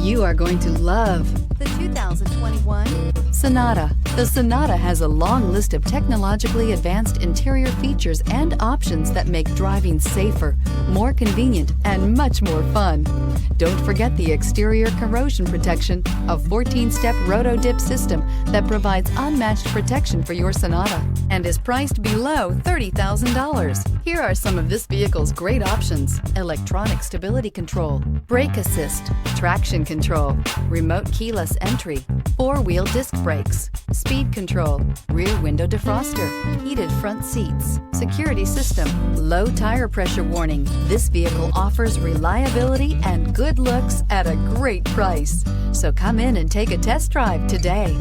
You are going to love the 2021 Sonata. The Sonata has a long list of technologically advanced interior features and options that make driving safer, more convenient, and much more fun. Don't forget the exterior corrosion protection, a 14-step roto-dip system that provides unmatched protection for your Sonata and is priced below $30,000. Here are some of this vehicle's great options: electronic stability control, brake assist, traction control, remote keyless entry, four-wheel disc brakes, speed control, rear window defroster, heated front seats, security system, low tire pressure warning. This vehicle offers reliability and good looks at a great price. So come in and take a test drive today.